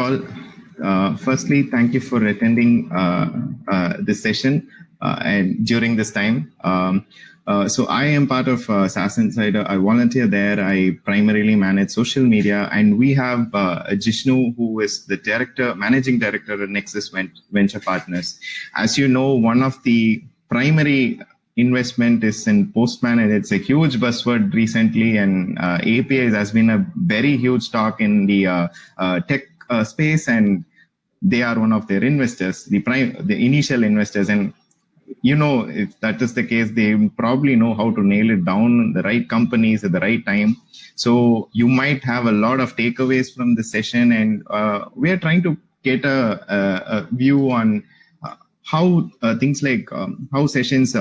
all. Firstly, thank you for attending this session and during this time. So I am part of SaaS Insider. I volunteer there. I primarily manage social media, and we have Jishnu, who is the managing director at Nexus Venture Partners. As you know, one of the primary investment is in Postman, and it's a huge buzzword recently, and APAs has been a very huge talk in the tech space, and they are one of their investors, the initial investors. And if that is the case, they probably know how to nail it down, the right companies at the right time. So you might have a lot of takeaways from the session, and we are trying to get a view on how things like how sessions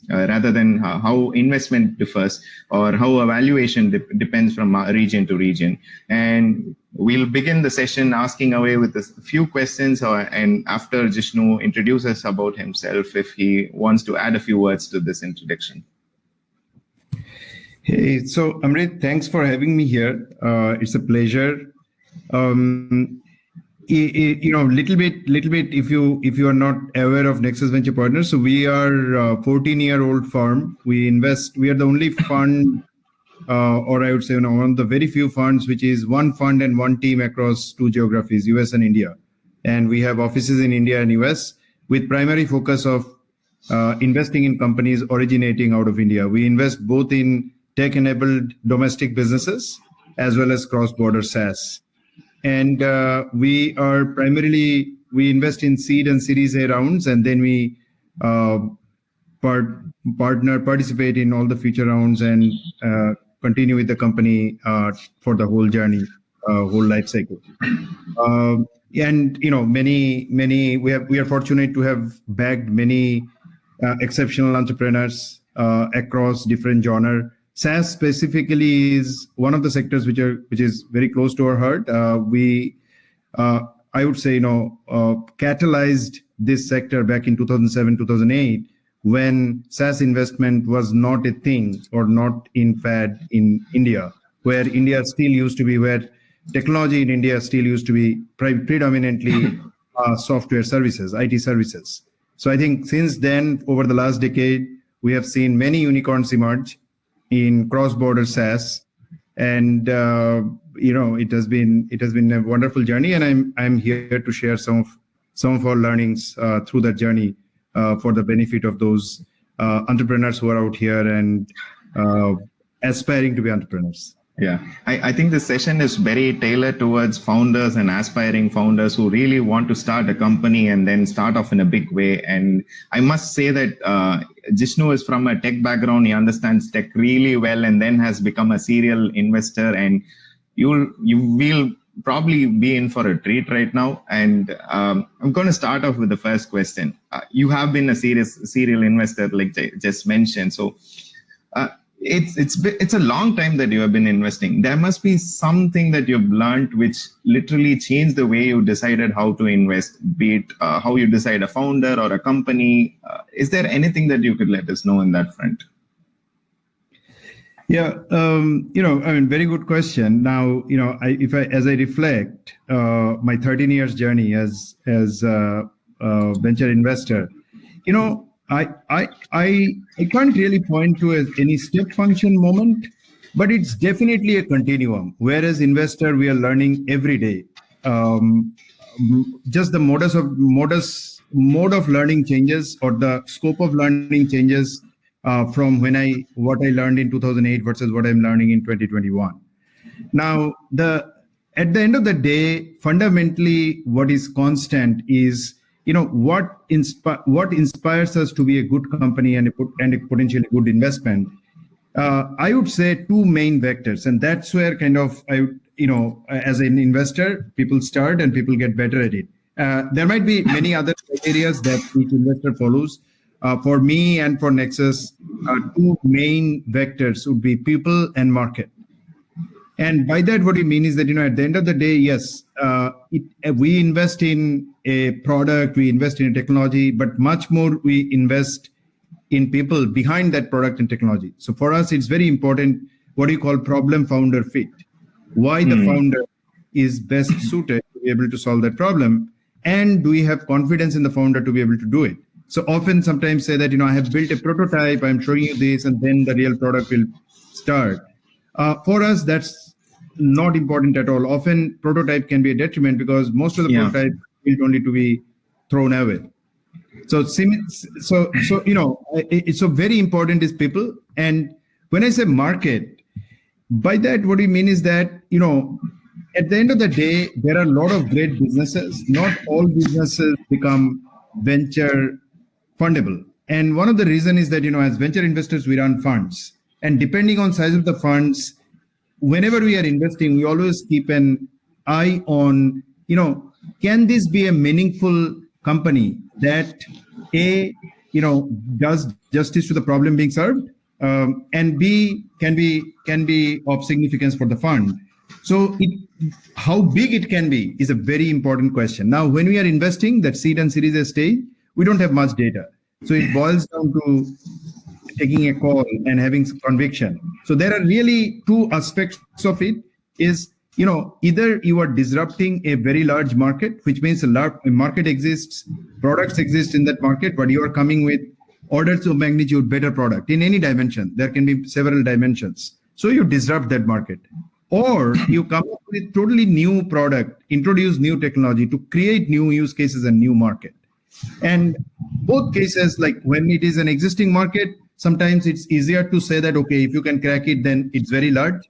rather than how investment differs, or how evaluation depends from region to region. And we'll begin the session asking away with a few questions, and after Jishnu introduces about himself, if he wants to add a few words to this introduction. Hey, so Amrit, thanks for having me here. It's a pleasure. Little bit. If you are not aware of Nexus Venture Partners, so we are a 14-year-old firm. We are the only fund, or I would say, one of the very few funds which is one fund and one team across two geographies, US and India. And we have offices in India and US with primary focus of investing in companies originating out of India. We invest both in tech-enabled domestic businesses as well as cross-border SaaS. And we invest in seed and Series A rounds, and then we participate in all the future rounds and continue with the company for the whole journey, whole life cycle. And we are fortunate to have bagged many exceptional entrepreneurs across different genres. SaaS specifically is one of the sectors which is very close to our heart. I would say, catalyzed this sector back in 2007, 2008, when SaaS investment was not a thing or not in fad in India, where technology in India still used to be predominantly software services, IT services. So I think since then, over the last decade, we have seen many unicorns emerge in cross-border SaaS, and it has been a wonderful journey, and I'm here to share some of our learnings through that journey for the benefit of those entrepreneurs who are out here and aspiring to be entrepreneurs. Yeah, I think this session is very tailored towards founders and aspiring founders who really want to start a company and then start off in a big way. And I must say that Jishnu is from a tech background. He understands tech really well, and then has become a serial investor. And you will probably be in for a treat right now. And I'm going to start off with the first question. You have been a serial investor, like just mentioned. So it's a long time that you have been investing. There must be something that you've learned which literally changed the way you decided how to invest, be it how you decide a founder or a company. Is there anything that you could let us know in that front? Yeah, very good question. Now, as I reflect my 13 years journey as a venture investor, I can't really point to any step function moment, but it's definitely a continuum. Whereas investor, we are learning every day. Just the mode of learning changes, or the scope of learning changes from what I learned in 2008 versus what I'm learning in 2021. Now, at the end of the day, fundamentally, what is constant is what inspires us to be a good company and a potentially good investment. I would say two main vectors, and that's where as an investor, people start and people get better at it. There might be many other areas that each investor follows. For me and for Nexus, two main vectors would be people and market. And by that, what we mean is that, at the end of the day, yes, we invest in a product, we invest in a technology, but much more we invest in people behind that product and technology. So for us, it's very important what you call problem founder fit. Why the founder is best suited to to be able to solve that problem? And do we have confidence in the founder to be able to do it? So often sometimes say that, I have built a prototype, I'm showing you this, and then the real product will start. For us, that's not important at all. Often prototype can be a detriment because most of the prototype built only to be thrown away. So very important is people. And when I say market, by that, what we mean is that, at the end of the day, there are a lot of great businesses. Not all businesses become venture fundable. And one of the reasons is that, as venture investors, we run funds. And depending on size of the funds, whenever we are investing, we always keep an eye on, can this be a meaningful company that does justice to the problem being served, and B, can be of significance for the fund. So how big it can be is a very important question. Now, when we are investing that seed and Series A stage, we don't have much data. So it boils down to taking a call and having some conviction. So there are really two aspects of it is, either you are disrupting a very large market, which means a market exists, products exist in that market, but you are coming with orders of magnitude better product in any dimension. There can be several dimensions. So you disrupt that market. Or you come up with totally new product, introduce new technology to create new use cases and new market. And both cases, like when it is an existing market, sometimes it's easier to say that, okay, if you can crack it, then it's very large.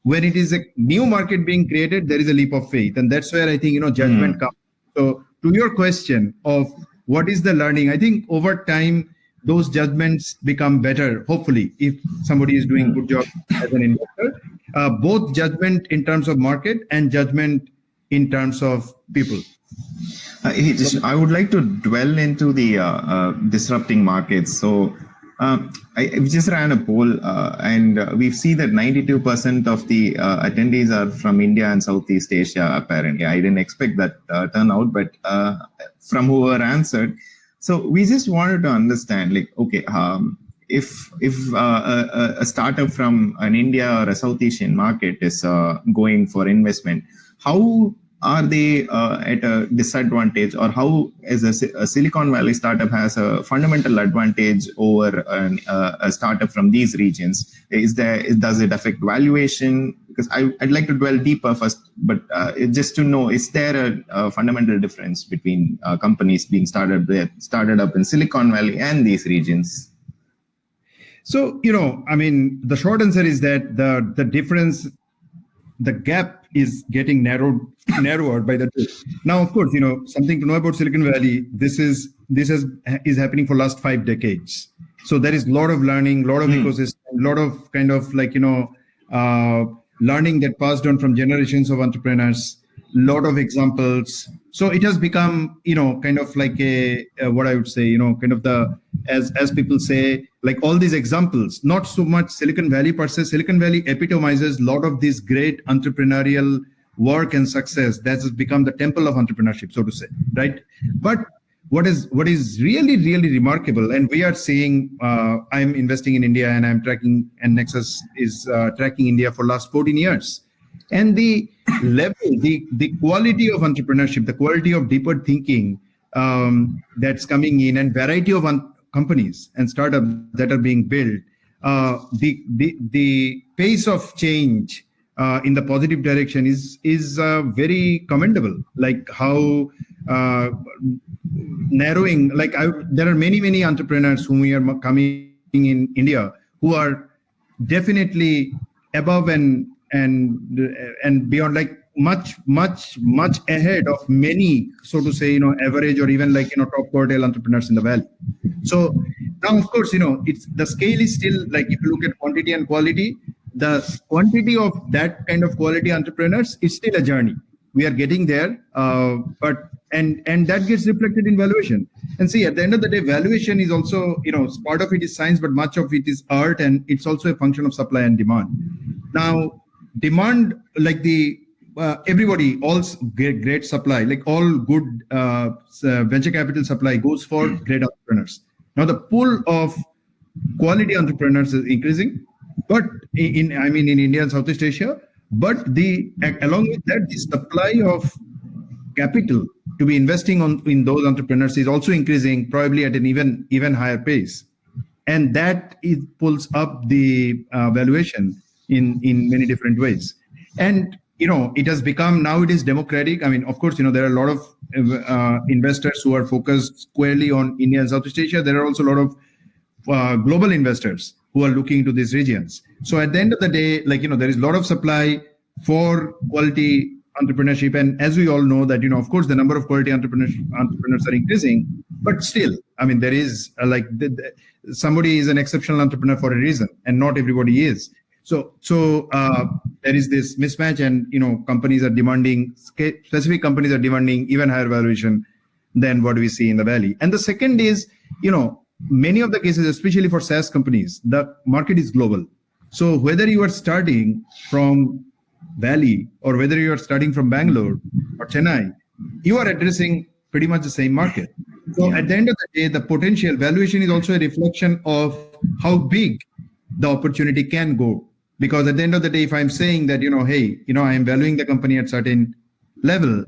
When it is a new market being created, there is a leap of faith. And that's where I think, judgment comes. So to your question of what is the learning, I think over time, those judgments become better, hopefully, if somebody is doing a good job as an investor. Both judgment in terms of market and judgment in terms of people. I would like to dwell into the disrupting markets. So we just ran a poll and we see that 92% of the attendees are from India and Southeast Asia, apparently. I didn't expect that turnout, but from who were answered. So we just wanted to understand, like, okay, if a startup from an India or a South Asian market is going for investment, how are they at a disadvantage, or how is a Silicon Valley startup has a fundamental advantage over a startup from these regions? Does it affect valuation? Because I'd like to dwell deeper first, but just to know, is there a fundamental difference between companies being started up in Silicon Valley and these regions? So, the short answer is that the difference, the gap is getting narrower by the day. Now, of course, something to know about Silicon Valley, this is happening for last 5 decades. So there is a lot of learning, a lot of ecosystem, a lot of kind of like, learning that passed on from generations of entrepreneurs, a lot of examples. So it has become, kind of like what I would say, kind of as people say, like all these examples, not so much Silicon Valley per se. Silicon Valley epitomizes a lot of this great entrepreneurial work and success that has become the temple of entrepreneurship, so to say, right? But what is really, really remarkable, and we are seeing, I'm investing in India and I'm tracking, and Nexus is tracking India for last 14 years. And the level, the quality of entrepreneurship, the quality of deeper thinking that's coming in, and variety of companies and startups that are being built, the pace of change in the positive direction is very commendable. Like how narrowing, like there are many entrepreneurs whom we are coming in India who are definitely above and beyond, like much ahead of many, so to say, average or even like, top quartile entrepreneurs in the valley. So now, of course, it's the scale is still like, if you look at quantity and quality, the quantity of that kind of quality entrepreneurs is still a journey. We are getting there, but that gets reflected in valuation. And see, at the end of the day, valuation is also, part of it is science, but much of it is art, and it's also a function of supply and demand. Now, demand, like everybody, all great supply, like all good venture capital supply goes for great entrepreneurs. Now, the pool of quality entrepreneurs is increasing, but in India and Southeast Asia. But along with that, the supply of capital to be investing in those entrepreneurs is also increasing, probably at an even higher pace, and that it pulls up the valuation in many different ways. And it has become, now it is democratic. I mean, of course, there are a lot of investors who are focused squarely on India and Southeast Asia. There are also a lot of global investors who are looking into these regions. So at the end of the day, there is a lot of supply for quality entrepreneurship. And as we all know that, of course, the number of quality entrepreneurs are increasing, but still, I mean, there is somebody is an exceptional entrepreneur for a reason, and not everybody is. So there is this mismatch, and companies are demanding, specific companies are demanding even higher valuation than what we see in the Valley. And the second is, many of the cases, especially for SaaS companies, the market is global. So whether you are starting from Valley or whether you are starting from Bangalore or Chennai, you are addressing pretty much the same market. So at the end of the day, the potential valuation is also a reflection of how big the opportunity can go. Because at the end of the day, if I'm saying that, hey, I am valuing the company at certain level,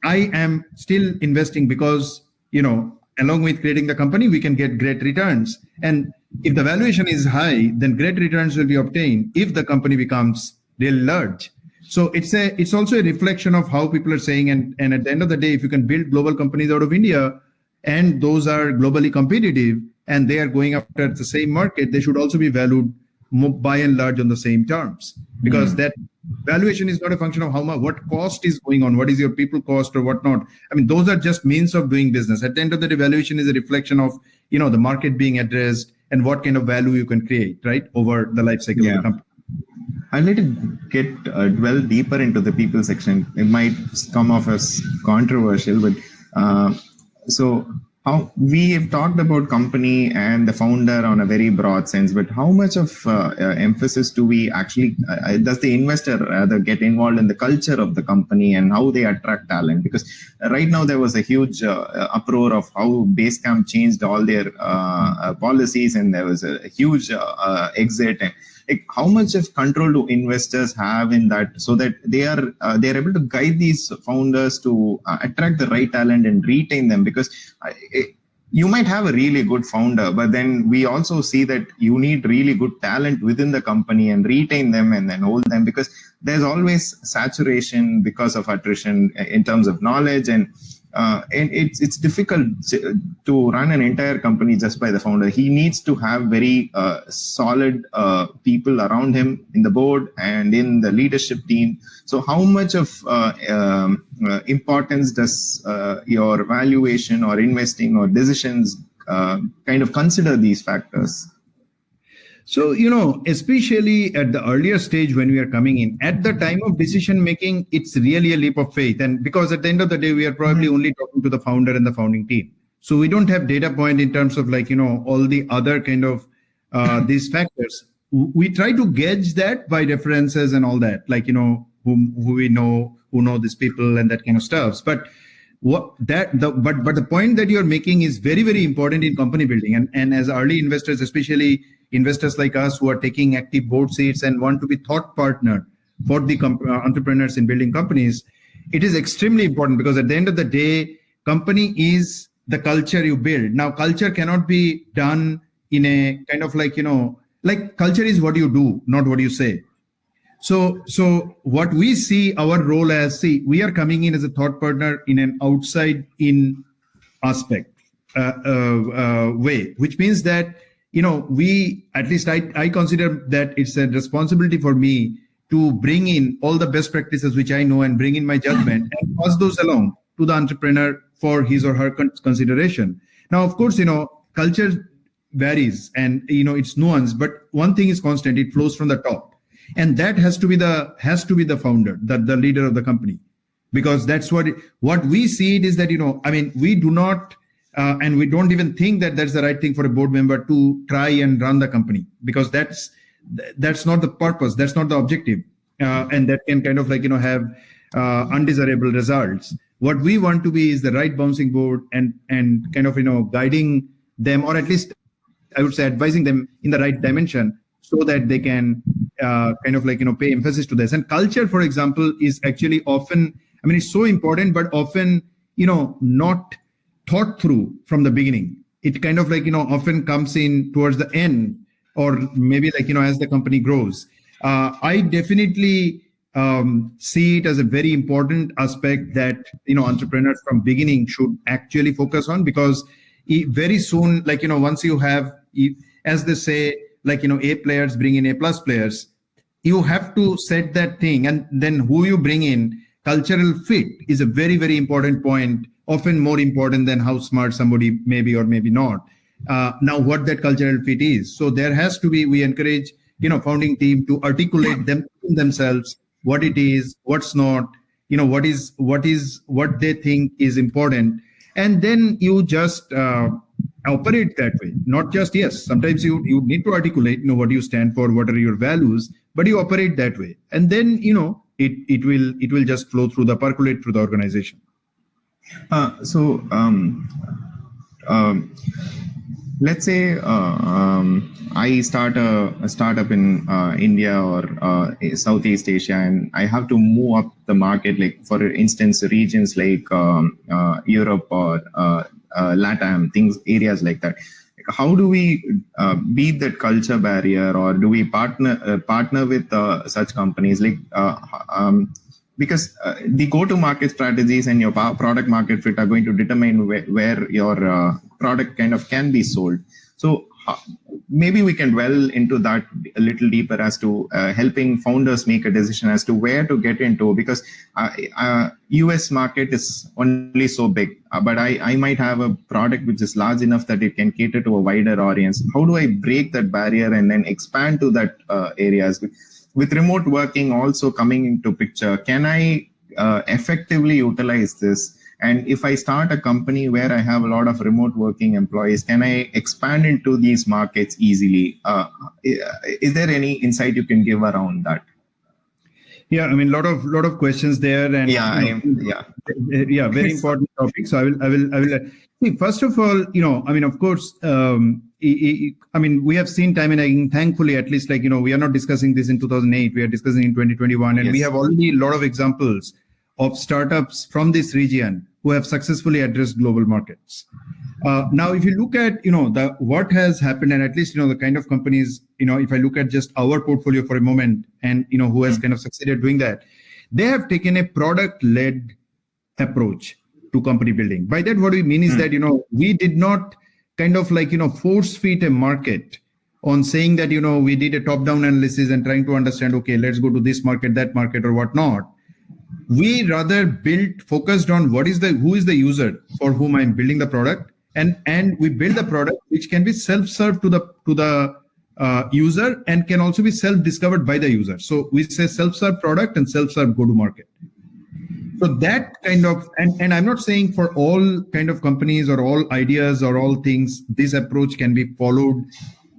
I am still investing because, along with creating the company, we can get great returns. And if the valuation is high, then great returns will be obtained if the company becomes really large. So it's also a reflection of how people are saying. And at the end of the day, if you can build global companies out of India, and those are globally competitive, and they are going after the same market, they should also be valued by and large on the same terms, because that valuation is not a function of how much, what cost is going on, what is your people cost or whatnot. I mean, those are just means of doing business. At the end of the day, valuation is a reflection of, the market being addressed and what kind of value you can create, right, over the life cycle of the company. I'd like to get dwell deeper into the people section. It might come off as controversial, but so we have talked about company and the founder on a very broad sense, but how much of emphasis do we actually, does the investor rather get involved in the culture of the company and how they attract talent? Because right now there was a huge uproar of how Basecamp changed all their policies, and there was a huge exit. And how much of control do investors have in that, so that they're able to guide these founders to attract the right talent and retain them? Because you might have a really good founder, but then we also see that you need really good talent within the company and retain them and then hold them, because there's always saturation because of attrition in terms of knowledge, and it's difficult to run an entire company just by the founder. He needs to have very solid people around him in the board and in the leadership team. So how much of importance does your valuation or investing or decisions kind of consider these factors? So, especially at the earlier stage when we are coming in, at the time of decision making, it's really a leap of faith. And because at the end of the day, we are probably only talking to the founder and the founding team. So we don't have data point in terms of all the other kind of these factors. We try to gauge that by references and all that, who we know, who know these people and that kind of stuff. But the point that you're making is very, very important in company building. And as early investors, especially investors like us who are taking active board seats and want to be thought partner for the entrepreneurs in building companies, it is extremely important, because at the end of the day, company is the culture you build. Now, culture cannot be done in a kind of culture is what you do, not what you say. So what we see our role as, we are coming in as a thought partner in an outside in aspect way, which means that, we, at least I consider that it's a responsibility for me to bring in all the best practices which I know and bring in my judgment and pass those along to the entrepreneur for his or her consideration. Now, of course, culture varies and, it's nuanced, but one thing is constant, it flows from the top. And that has to be the founder, the leader of the company, because that's what we see it is that, we do not, and we don't even think that that's the right thing for a board member to try and run the company, because that's not the purpose, that's not the objective, and that can kind of have undesirable results. What we want to be is the right bouncing board and kind of guiding them, or at least I would say advising them in the right dimension, so that they can kind of pay emphasis to this. And culture, for example, is actually often, I mean, it's so important, but often, not thought through from the beginning. It kind of often comes in towards the end, or maybe as the company grows. I definitely see it as a very important aspect that entrepreneurs from beginning should actually focus on, because very soon, once you have, as they say, A players bring in A plus players, you have to set that thing, and then who you bring in, cultural fit is a very, very important point, often more important than how smart somebody may be or maybe not. Now, what that cultural fit is. So there has to be, we encourage, founding team to articulate themselves, what it is, what's not, what they think is important. And then you just operate that way. Not just, yes, sometimes you need to articulate, what you stand for, what are your values, but you operate that way. And then, it will just percolate through the organization. Let's say I start a startup in India or Southeast Asia, and I have to move up the market, like for instance, regions like Europe or LATAM, areas like that. How do we beat that culture barrier, or do we partner with such companies? Because the go-to-market strategies and your product market fit are going to determine where your product kind of can be sold. So maybe we can dwell into that a little deeper as to helping founders make a decision as to where to get into, because US market is only so big, but I might have a product which is large enough that it can cater to a wider audience. How do I break that barrier and then expand to that areas? With remote working also coming into picture, can I effectively utilize this? And if I start a company where I have a lot of remote working employees, can I expand into these markets easily? Is there any insight you can give around that? Yeah, I mean, lot of questions there, and very important topic. So I will see. First of all, I mean, of course, we have seen time and again, thankfully, at least, we are not discussing this in 2008, we are discussing in 2021, and we have already a lot of examples of startups from this region who have successfully addressed global markets. Now, if you look at, what has happened, and at least, the kind of companies, if I look at just our portfolio for a moment, and, who has kind of succeeded doing that, they have taken a product-led approach to company building. By that, what we mean is that, we did not kind of force feed a market on saying that, we did a top-down analysis and trying to understand, okay, let's go to this market, that market, or whatnot. We rather focused on who is the user for whom I'm building the product, and we build a product which can be self-served to the user and can also be self-discovered by the user. So we say self-serve product and self-serve go-to-market. So that kind of, and I'm not saying for all kind of companies or all ideas or all things, this approach can be followed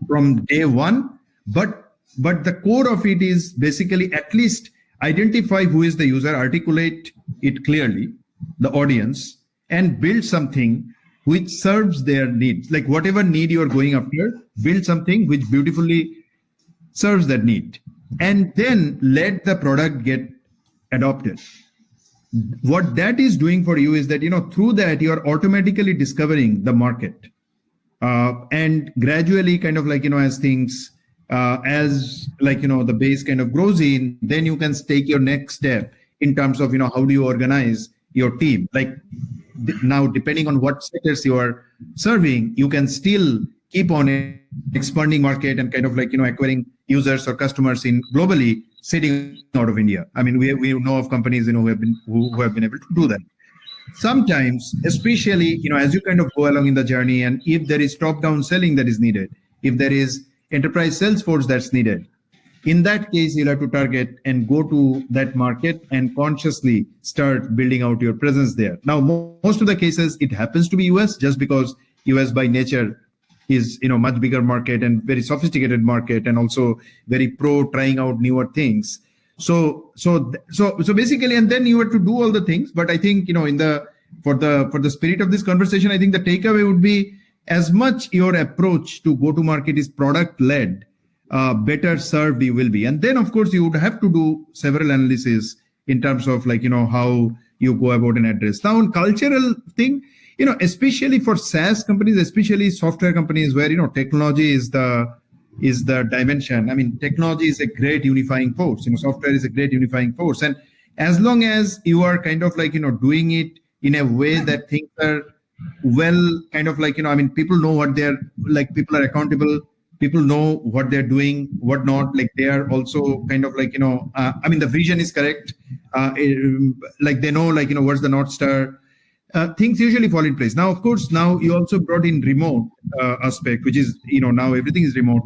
from day one, but the core of it is basically at least identify who is the user, articulate it clearly, the audience, and build something which serves their needs. Like whatever need you are going after, build something which beautifully serves that need. And then let the product get adopted. What that is doing for you is that, through that, you are automatically discovering the market. And gradually kind of as things, the base kind of grows in, then you can take your next step in terms of, how do you organize your team? Like now, depending on what sectors you are serving, you can still keep on expanding market and kind of acquiring users or customers in globally sitting out of India. I mean, we know of companies, who have been able to do that. Sometimes, especially, as you kind of go along in the journey, and if there is top-down selling that is needed, if there is enterprise sales force that's needed, in that case, you'll have to target and go to that market and consciously start building out your presence there. Now, most of the cases, it happens to be US, just because US by nature is, much bigger market and very sophisticated market, and also very pro trying out newer things. So basically, and then you have to do all the things. But I think, for the spirit of this conversation, I think the takeaway would be, as much your approach to go to market is product led, better served you will be. And then, of course, you would have to do several analyses in terms of how you go about and address. Now, on cultural thing, especially for SaaS companies, especially software companies, where technology is the dimension. I mean, technology is a great unifying force. Software is a great unifying force, and as long as you are kind of like doing it in a way that things are well, kind of like people know what they're like. People are accountable. People know what they're doing, what not. Like they are also kind of like the vision is correct. Like they know what's the North Star. Things usually fall in place. Now, of course, now you also brought in remote aspect, which is now everything is remote.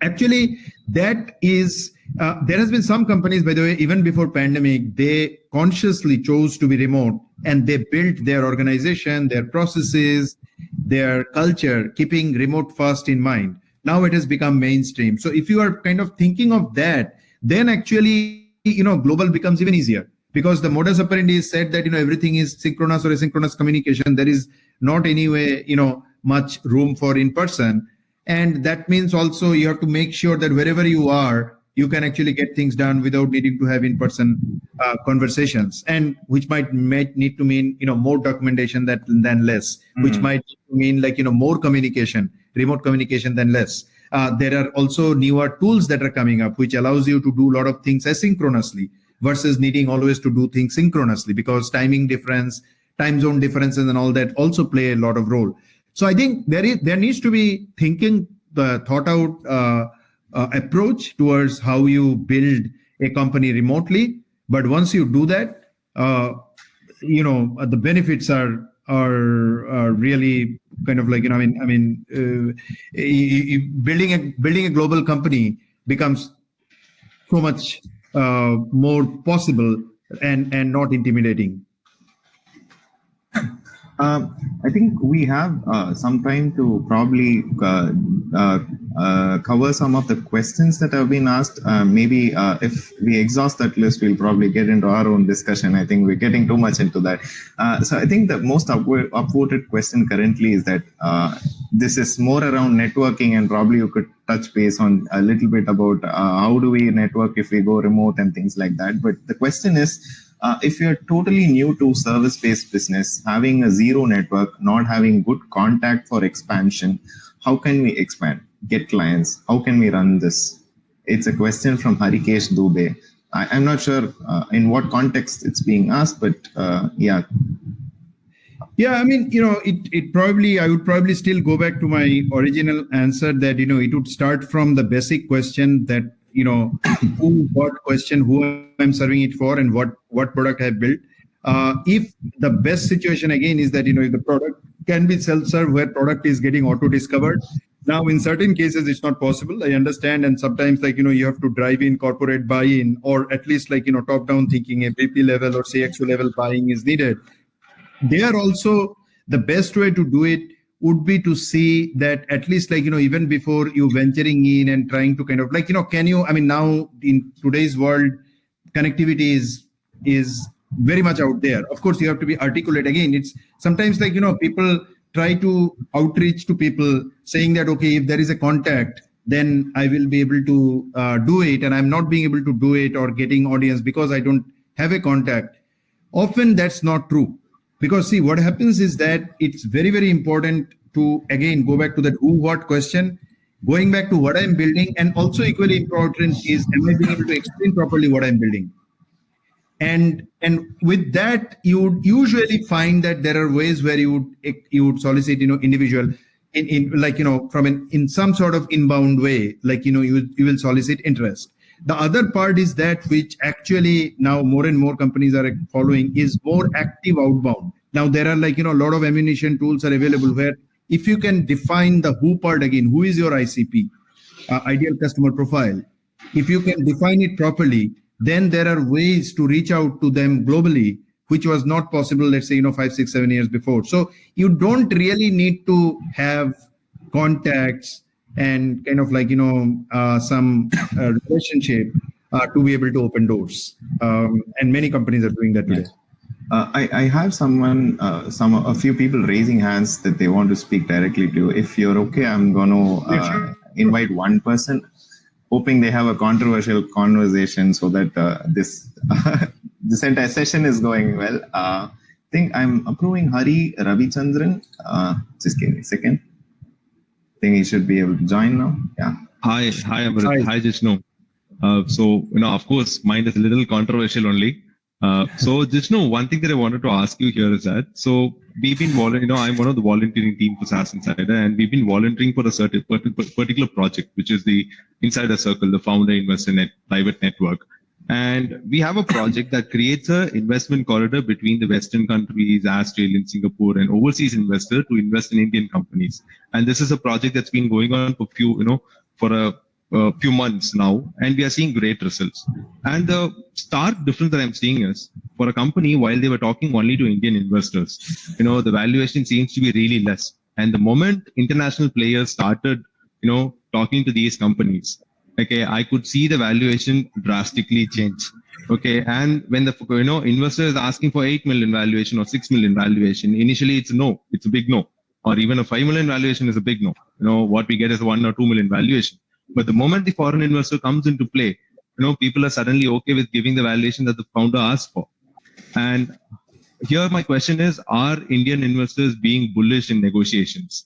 Actually, that is there has been some companies, by the way, even before pandemic, they consciously chose to be remote, and they built their organization, their processes, their culture, keeping remote first in mind. Now it has become mainstream. So if you are kind of thinking of that, then actually global becomes even easier, because the modus operandi is said that everything is synchronous or asynchronous communication. There is not anyway much room for in person. And that means also you have to make sure that wherever you are, you can actually get things done without needing to have in-person conversations, and which might need to mean more documentation than less, which might mean more communication, remote communication than less. There are also newer tools that are coming up, which allows you to do a lot of things asynchronously versus needing always to do things synchronously, because timing difference, time zone differences, and all that also play a lot of role. So I think there needs to be thought out approach towards how you build a company remotely. But once you do that, the benefits are really kind of like building a global company becomes so much more possible and not intimidating. I think we have some time to probably cover some of the questions that have been asked. Maybe if we exhaust that list, we'll probably get into our own discussion. I think we're getting too much into that. So I think the most upvoted question currently is that this is more around networking, and probably you could touch base on a little bit about how do we network if we go remote and things like that. But the question is, if you're totally new to service-based business, having a zero network, not having good contact for expansion, how can we expand, get clients? How can we run this? It's a question from Harikesh Dubey. I'm not sure in what context it's being asked, but yeah. Yeah, I mean, I would probably still go back to my original answer that, it would start from the basic question that, who, what question, who I'm serving it for, and what product I've built. If the best situation again is that, if the product can be self-serve, where product is getting auto-discovered. Now, in certain cases, it's not possible. I understand. And sometimes you have to drive in corporate buy-in, or at least top-down thinking, a BP level or CXO level buying is needed. There also, the best way to do it would be to see that at least even before you venturing in and trying to kind of now in today's world, connectivity is very much out there. Of course, you have to be articulate. Again, it's sometimes people try to outreach to people saying that, okay, if there is a contact, then I will be able to do it, and I'm not being able to do it or getting audience because I don't have a contact. Often that's not true. Because see, what happens is that it's very, very important to, again, go back to that who, what question, going back to what I'm building, and also equally important is, am I being able to explain properly what I'm building? And with that, you would usually find that there are ways where you would solicit, individual in some sort of inbound way, you will solicit interest. The other part is that, which actually now more and more companies are following, is more active outbound. Now there are a lot of ammunition tools are available where if you can define the who part again, who is your ICP, ideal customer profile, if you can define it properly, then there are ways to reach out to them globally, which was not possible, let's say, 5, 6, 7 years before. So you don't really need to have contacts and kind of some relationship to be able to open doors. And many companies are doing that today. I have a few people raising hands that they want to speak directly to you. If you're okay, I'm going to invite one person, hoping they have a controversial conversation so that this entire session is going well. I think I'm approving Hari Ravichandran. Just give me a second. I think he should be able to join now. Yeah. Hi, Amrit. Hi, Jishnu. So, of course, mine is a little controversial only. So, Jishnu, one thing that I wanted to ask you here is that, so we've been I'm one of the volunteering team for SaaS Insider, and we've been volunteering for a certain particular project, which is the Insider Circle, the Founder Investor Private Network. And we have a project that creates an investment corridor between the Western countries, Australia, Singapore, and overseas investors to invest in Indian companies. And this is a project that's been going on for a few months now, and we are seeing great results. And the stark difference that I'm seeing is, for a company, while they were talking only to Indian investors, the valuation seems to be really less. And the moment international players started, talking to these companies, okay, I could see the valuation drastically change. Okay, and when the investor is asking for 8 million valuation or 6 million valuation, initially it's no, it's a big no, or even a 5 million valuation is a big no. What we get is 1 or 2 million valuation. But the moment the foreign investor comes into play, people are suddenly okay with giving the valuation that the founder asked for. And here my question is, are Indian investors being bullish in negotiations?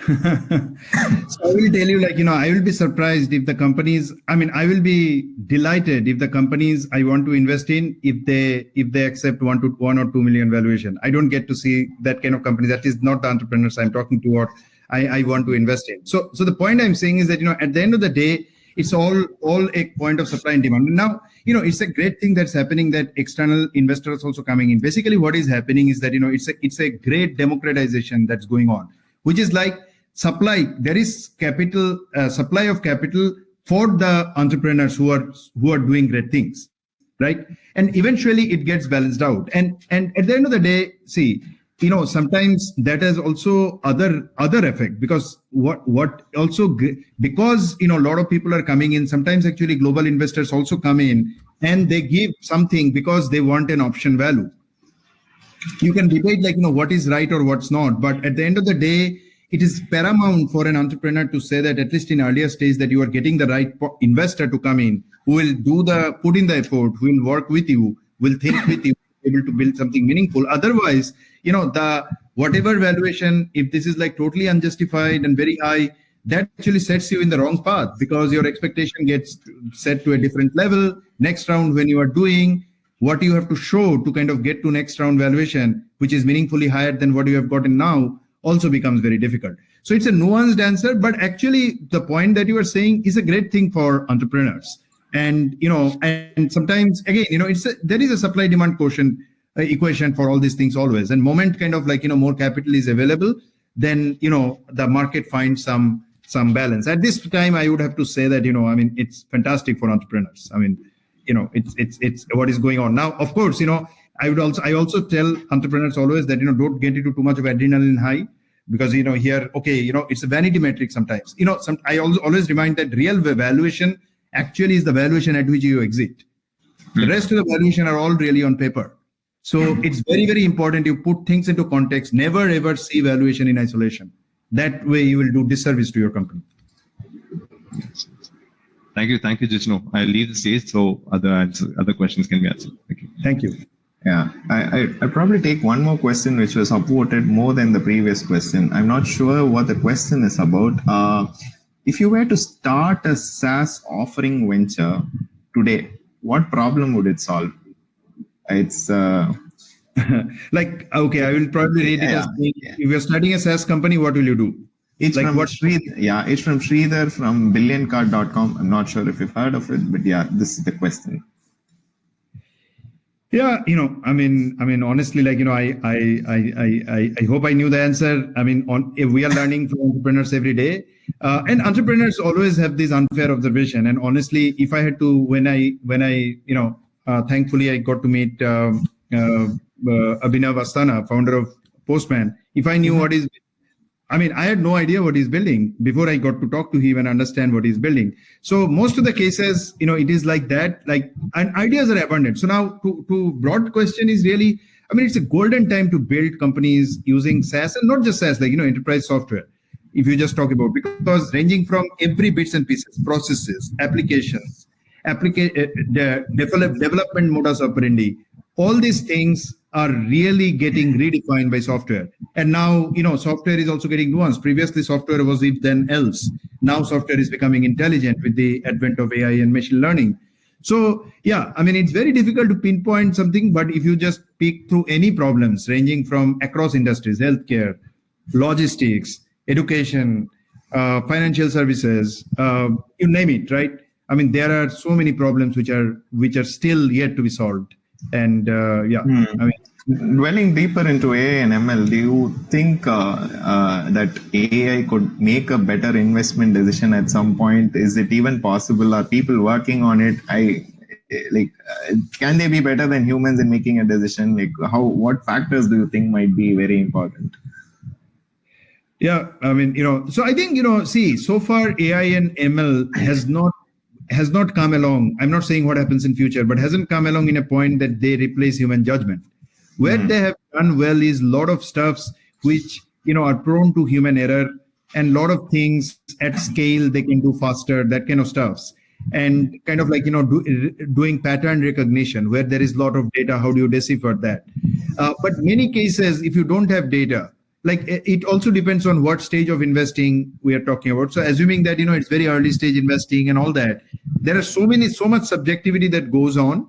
So I will tell you, I will be surprised if the companies, I will be delighted if the companies I want to invest in, if they accept 1 or 2 million valuation. I don't get to see that kind of company. That is not the entrepreneurs I'm talking to or I want to invest in. So the point I'm saying is that, at the end of the day, it's all a point of supply and demand. Now, it's a great thing that's happening that external investors also coming in. Basically, what is happening is that, it's a great democratization that's going on, which is like supply. There is capital, supply of capital for the entrepreneurs who are doing great things, right? And eventually it gets balanced out. And at the end of the day, see, sometimes that has also other effect, because because a lot of people are coming in, sometimes actually global investors also come in and they give something because they want an option value. You can debate what is right or what's not, but at the end of the day, it is paramount for an entrepreneur to say that at least in earlier stage that you are getting the right investor to come in, who will put in the effort, who will work with you, will think with you, able to build something meaningful. Otherwise, the whatever valuation, if this is totally unjustified and very high, that actually sets you in the wrong path, because your expectation gets set to a different level. Next round, when you are doing what you have to show to kind of get to next round valuation, which is meaningfully higher than what you have gotten now, also becomes very difficult. So it's a nuanced answer, but actually the point that you are saying is a great thing for entrepreneurs. And, and sometimes again, there is a supply demand quotient equation for all these things always. And moment kind of more capital is available, then, the market finds some balance. At this time, I would have to say that, it's fantastic for entrepreneurs. It's what is going on now. Of course, I also tell entrepreneurs always that, don't get into too much of adrenaline high, because, here, okay, it's a vanity metric sometimes. I always remind that real valuation actually is the valuation at which you exit. The rest of the valuation are all really on paper. So it's very, very important you put things into context. Never, ever see valuation in isolation. That way you will do disservice to your company. Thank you, Jishnu. I'll leave the stage so other questions can be answered. Thank you. Thank you. Yeah, I probably take one more question which was upvoted more than the previous question. I'm not sure what the question is about. If you were to start a SaaS offering venture today, what problem would it solve? It's okay, I will probably read it as being, if you're starting a SaaS company, what will you do? It's from Sridhar from billioncard.com. I'm not sure if you've heard of it, but yeah, this is the question. Yeah, honestly, I hope I knew the answer. If we are learning from entrepreneurs every day, and entrepreneurs always have this unfair observation. And honestly, if I had to, when I thankfully I got to meet Abhinav Asthana, founder of Postman. If I knew what is, I had no idea what he's building before I got to talk to him and understand what he's building. So most of the cases, it is like that, and ideas are abundant. So now to broad question is really, it's a golden time to build companies using SaaS, and not just SaaS, enterprise software. If you just talk about, because ranging from every bits and pieces, processes, applications, development modus operandi. All these things are really getting redefined by software. And now, software is also getting nuanced. Previously, software was if then else. Now, software is becoming intelligent with the advent of AI and machine learning. So, yeah, I mean, it's very difficult to pinpoint something, but if you just peek through any problems ranging from across industries, healthcare, logistics, education, financial services, you name it, right? I mean, there are so many problems which are still yet to be solved. And I mean, dwelling deeper into AI and ML, do you think that AI could make a better investment decision at some point? Is it even possible? Are people working on it? Can they be better than humans in making a decision? What factors do you think might be very important? Yeah, I mean, so I think, see, so far AI and ML has not come along. I'm not saying what happens in future, but hasn't come along in a point that they replace human judgment. Where they have done well is a lot of stuffs which, are prone to human error, and a lot of things at scale they can do faster, that kind of stuffs. And kind of like, doing pattern recognition where there is a lot of data, how do you decipher that? But many cases, if you don't have data, like it also depends on what stage of investing we are talking about. So assuming that, it's very early stage investing and all that, there are so much subjectivity that goes on.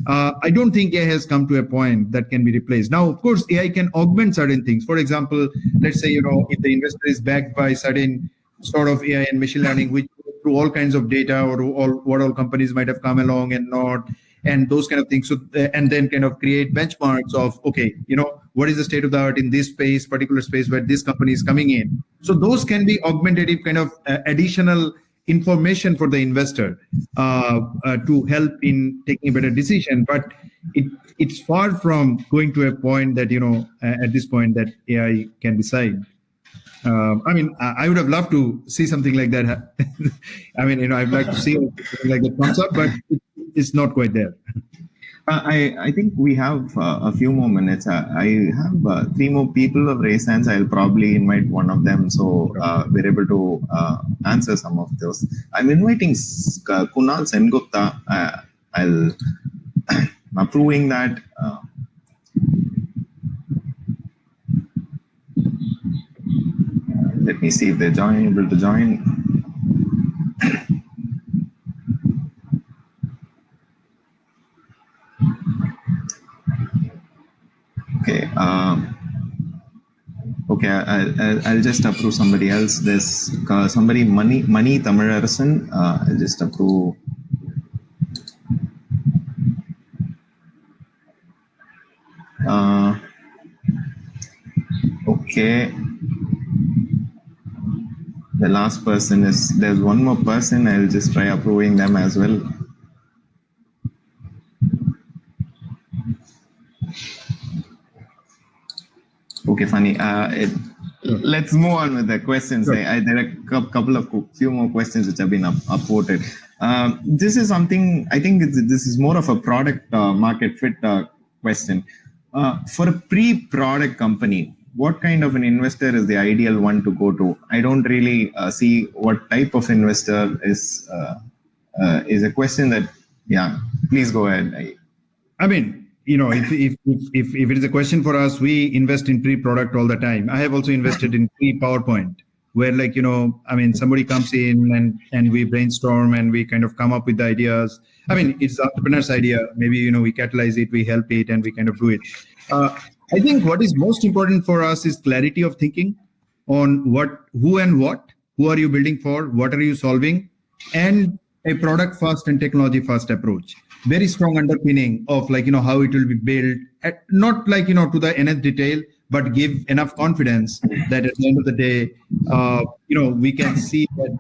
I don't think AI has come to a point that can be replaced. Now, of course, AI can augment certain things. For example, let's say, if the investor is backed by certain sort of AI and machine learning, which through all kinds of data or what all companies might have come along and not, and those kind of things. So, and then kind of create benchmarks of, okay, what is the state of the art in this particular space where this company is coming in. So those can be augmentative kind of additional information for the investor to help in taking a better decision. But it's far from going to a point that, at this point that AI can decide. I mean, I would have loved to see something like that. I mean, I'd like to see something like that comes up, but it's not quite there. I think we have a few more minutes. I have 3 more people have raised hands. I'll probably invite one of them so we're able to answer some of those. I'm inviting Kunal Sengupta. I'm approving that. Let me see if they're able to join. Okay. Okay. I'll just approve somebody else. There's somebody, Mani Tamilarasan. I'll just approve. Okay. The last person there's one more person. I'll just try approving them as well. Okay, funny. Let's move on with the questions. Sure. There are a few more questions which have been upvoted. This is something, I think this is more of a product market fit question. For a pre-product company, what kind of an investor is the ideal one to go to? I don't really see what type of investor is a question that, yeah, please go ahead. I mean, if it is a question for us, we invest in pre-product all the time. I have also invested in pre-PowerPoint, where somebody comes in and we brainstorm and we kind of come up with the ideas. I mean, it's the entrepreneur's idea. Maybe, we catalyze it, we help it, and we kind of do it. I think what is most important for us is clarity of thinking on who and what, who are you building for, what are you solving, and a product first and technology first approach. Very strong underpinning of how it will be built, not to the nth detail, but give enough confidence that at the end of the day, we can see that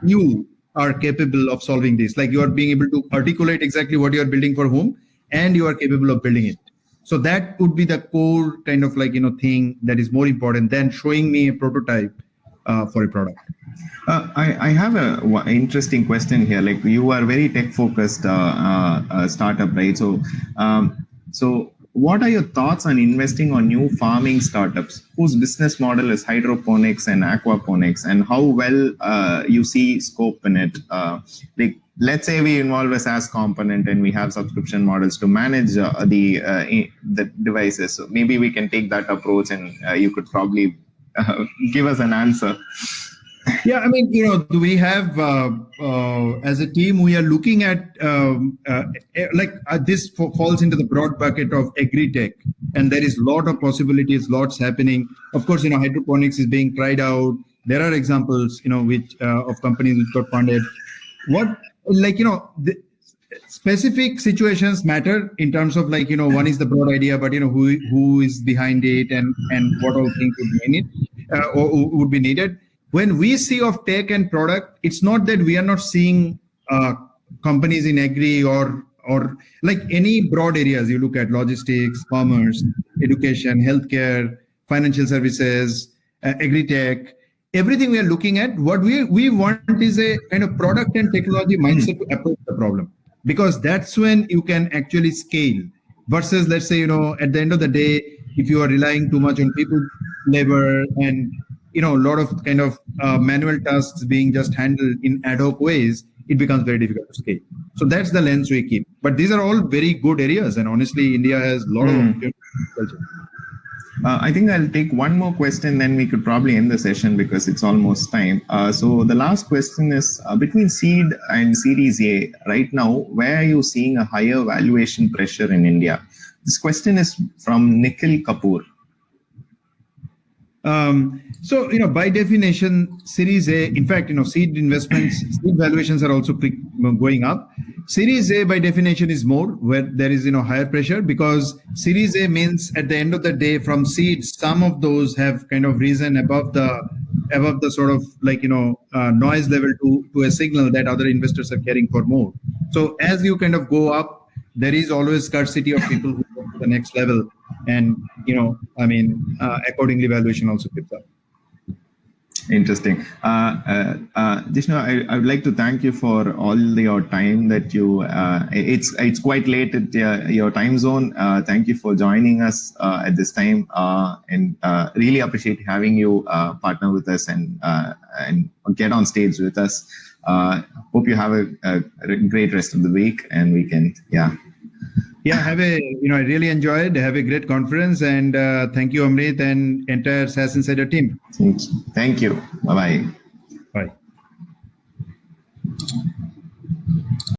you are capable of solving this. Like you are being able to articulate exactly what you are building for whom, and you are capable of building it. So that would be the core kind of thing that is more important than showing me a prototype for a product. I have an interesting question here. Like you are very tech focused startup, right? So what are your thoughts on investing on new farming startups whose business model is hydroponics and aquaponics, and how well you see scope in it? Like let's say we involve a SaaS component and we have subscription models to manage the devices. So maybe we can take that approach, and you could probably give us an answer. Yeah, I mean, we have, as a team, we are looking at, this falls into the broad bucket of agri-tech, and there is a lot of possibilities, lots happening. Of course, hydroponics is being tried out. There are examples, which of companies which got funded. The specific situations matter in terms of one is the broad idea, but who is behind it and what all things would be in it or would be needed. When we see of tech and product, it's not that we are not seeing companies in agri or like any broad areas. You look at logistics, commerce, education, healthcare, financial services, agri-tech, everything we are looking at. What we want is a kind of product and technology mindset to approach the problem, because that's when you can actually scale. Versus, let's say, at the end of the day, if you are relying too much on people, labor, and a lot of kind of manual tasks being just handled in ad hoc ways, it becomes very difficult to scale. So that's the lens we keep. But these are all very good areas, and honestly, India has a lot of opportunities. I think I'll take one more question, then we could probably end the session because it's almost time. So the last question is, between seed and Series A, right now, where are you seeing a higher valuation pressure in India? This question is from Nikhil Kapoor. So, by definition, Series A, in fact, seed investments, seed valuations are also going up. Series A, by definition, is more where there is, higher pressure, because Series A means at the end of the day, from seeds, some of those have kind of risen above the sort of noise level to a signal that other investors are caring for more. So as you kind of go up, there is always scarcity of people who go to the next level. And, accordingly, valuation also picks up. Interesting. Jishnu, I would like to thank you for all your time that you, it's quite late at your time zone. Thank you for joining us at this time, and really appreciate having you partner with us and get on stage with us. Hope you have a great rest of the week and weekend. Yeah, I really enjoyed. Have a great conference, and thank you, Amrit, and entire SaaS Insider team. Thank you. Bye-bye. Bye.